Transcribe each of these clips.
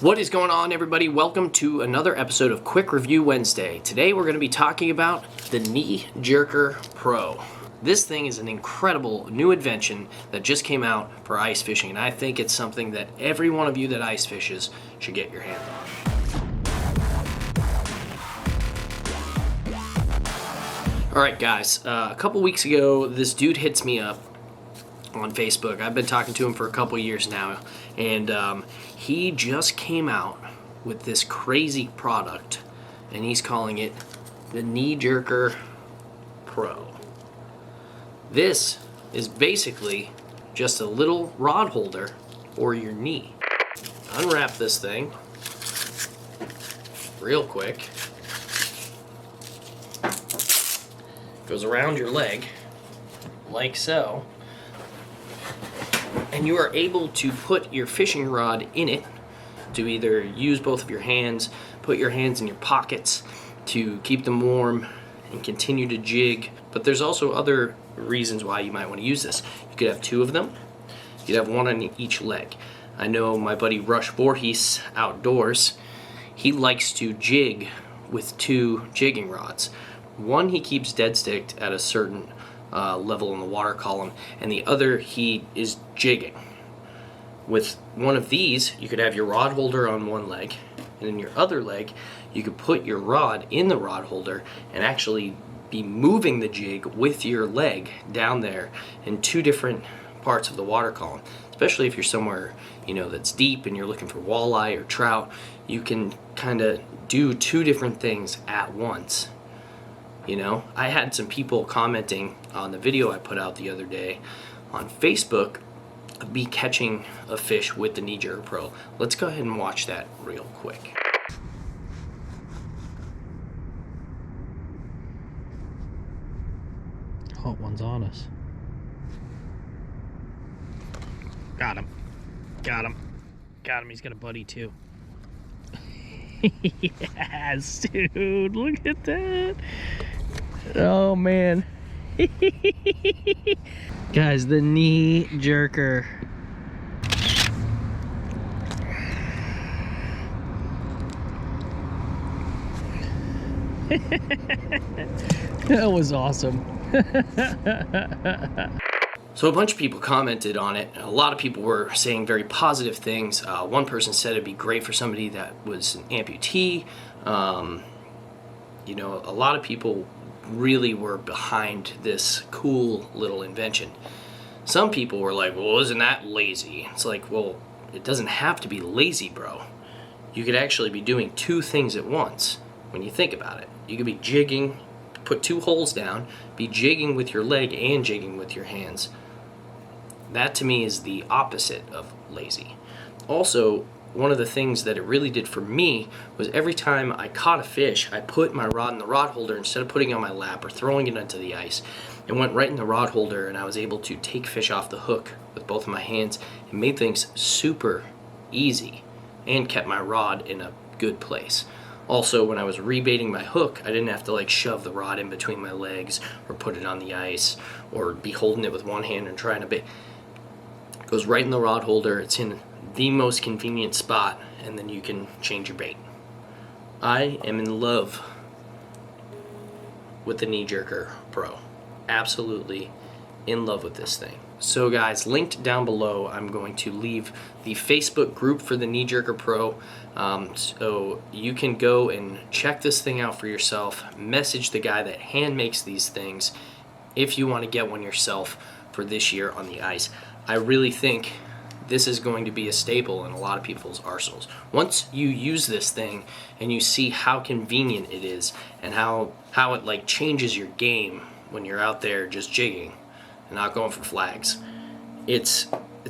What is going on, everybody? Welcome to another episode of Quick Review Wednesday. Today we're going to be talking about the Knee Jerker Pro. This thing is an incredible new invention that just came out for ice fishing, and I think it's something that every one of you that ice fishes should get your hand on. Alright guys, a couple weeks ago this dude hits me up on Facebook. I've been talking to him for a couple years now, and he just came out with this crazy product, and he's calling it the Knee Jerker Pro. This is basically just a little rod holder for your knee. Unwrap this thing real quick. Goes around your leg like so, and you are able to put your fishing rod in it to either use both of your hands, put your hands in your pockets to keep them warm and continue to jig. But there's also other reasons why you might want to use this. You could have two of them. You could have one on each leg. I know my buddy Rush Voorhees outdoors, he likes to jig with two jigging rods. One he keeps dead sticked at a certain level in the water column, and the other he is jigging. With one of these, you could have your rod holder on one leg, and in your other leg, you could put your rod in the rod holder and actually be moving the jig with your leg down there in two different parts of the water column. Especially if you're somewhere, that's deep and you're looking for walleye or trout, you can kind of do two different things at once. I had some people commenting on the video I put out the other day on Facebook of me catching a fish with the Knee Jerker Pro. Let's go ahead and watch that real quick. Hot one's on us. Got him. Got him. Got him. He's got a buddy too. Yes, dude. Look at that. Oh, man. Guys, the Knee Jerker. That was awesome. So a bunch of people commented on it. A lot of people were saying very positive things. One person said it'd be great for somebody that was an amputee. A lot of people really were behind this cool little invention. Some people were like, well, isn't that lazy? It's like, well, it doesn't have to be lazy, bro. You could actually be doing two things at once when you think about it. You could be jigging, put two holes down, be jigging with your leg and jigging with your hands. That to me is the opposite of lazy. Also, one of the things that it really did for me was every time I caught a fish, I put my rod in the rod holder instead of putting it on my lap or throwing it onto the ice. It went right in the rod holder, and I was able to take fish off the hook with both of my hands and made things super easy and kept my rod in a good place. Also, when I was rebaiting my hook, I didn't have to shove the rod in between my legs or put it on the ice or be holding it with one hand and trying to bait. It goes right in the rod holder. It's in the most convenient spot, and then you can change your bait. I am in love with the Knee Jerker Pro. Absolutely in love with this thing. So guys, linked down below, I'm going to leave the Facebook group for the Knee Jerker Pro, so you can go and check this thing out for yourself. Message the guy that hand makes these things if you want to get one yourself for this year on the ice. I really think this is going to be a staple in a lot of people's arsenals. Once you use this thing and you see how convenient it is and how it changes your game when you're out there just jigging and not going for flags, it's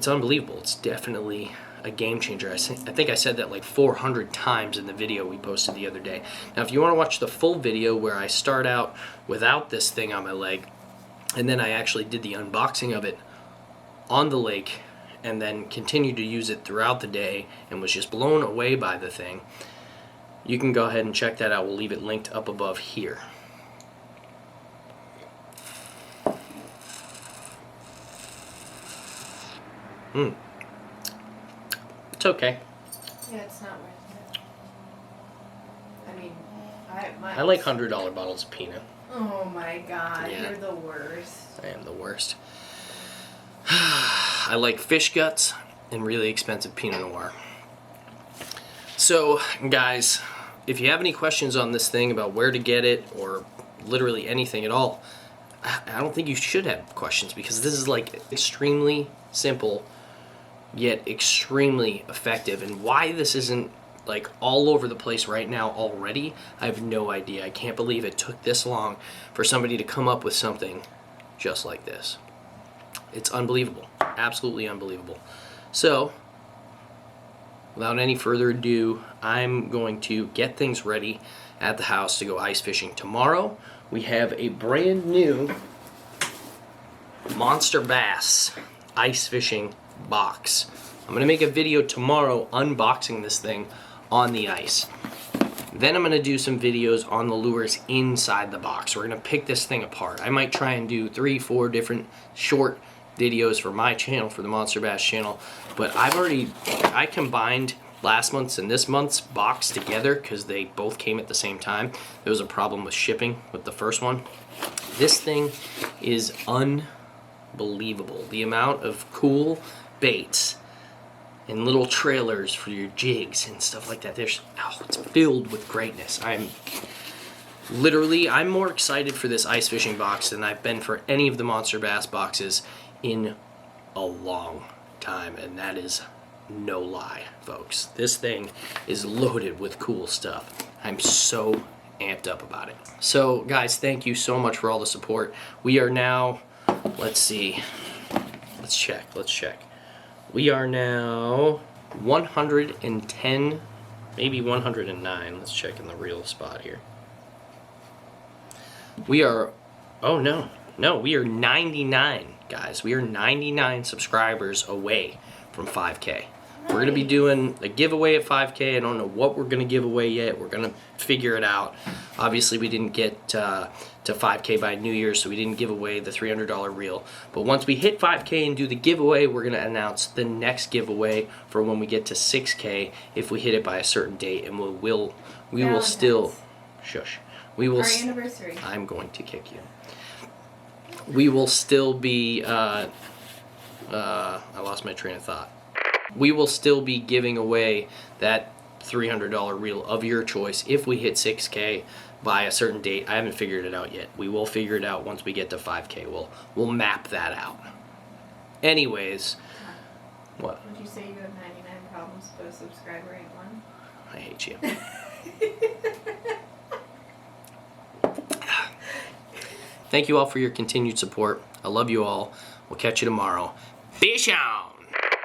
unbelievable. It's definitely a game changer. I think I said that 400 times in the video we posted the other day. Now if you want to watch the full video where I start out without this thing on my leg and then I actually did the unboxing of it on the lake and then continued to use it throughout the day and was just blown away by the thing, you can go ahead and check that out. We'll leave it linked up above here. It's okay. Yeah, it's not worth it. I mean, I like $100 bottles of peanut. Oh my god, Yeah. you're the worst. I am the worst. I like fish guts and really expensive Pinot Noir. So, guys, if you have any questions on this thing about where to get it or literally anything at all, I don't think you should have questions because this is like extremely simple yet extremely effective. And why this isn't like all over the place right now already, I have no idea. I can't believe it took this long for somebody to come up with something just like this. It's unbelievable. Absolutely unbelievable. So, without any further ado, I'm going to get things ready at the house to go ice fishing. Tomorrow, we have a brand new Monster Bass ice fishing box. I'm going to make a video tomorrow unboxing this thing on the ice. Then I'm going to do some videos on the lures inside the box. We're going to pick this thing apart. I might try and do 3-4 different short videos for my channel, for the Monster Bass channel, but I combined last month's and this month's box together because they both came at the same time. There was a problem with shipping with the first one. This thing is unbelievable. The amount of cool baits and little trailers for your jigs and stuff like that. It's filled with greatness. I'm more excited for this ice fishing box than I've been for any of the Monster Bass boxes in a long time, and that is no lie, folks. This thing is loaded with cool stuff. I'm so amped up about it. So, guys, thank you so much for all the support. We are now, let's see, let's check. We are now 110, maybe 109. Let's check in the real spot here. We are, oh no, we are 99, guys. We are 99 subscribers away from 5K. We're going to be doing a giveaway at 5K. I don't know what we're going to give away yet. We're going to figure it out. Obviously, we didn't get to 5K by New Year's, so we didn't give away the $300 reel. But once we hit 5K and do the giveaway, we're going to announce the next giveaway for when we get to 6K if we hit it by a certain date. And we will still... Shush. We will... Our anniversary. I'm going to kick you. We will still be... I lost my train of thought. We will still be giving away that $300 reel of your choice if we hit 6K by a certain date. I haven't figured it out yet. We will figure it out once we get to 5K. We'll map that out. Anyways, what? Would you say you have 99 problems but a subscriber ain't one? I hate you. Thank you all for your continued support. I love you all. We'll catch you tomorrow. Fish on!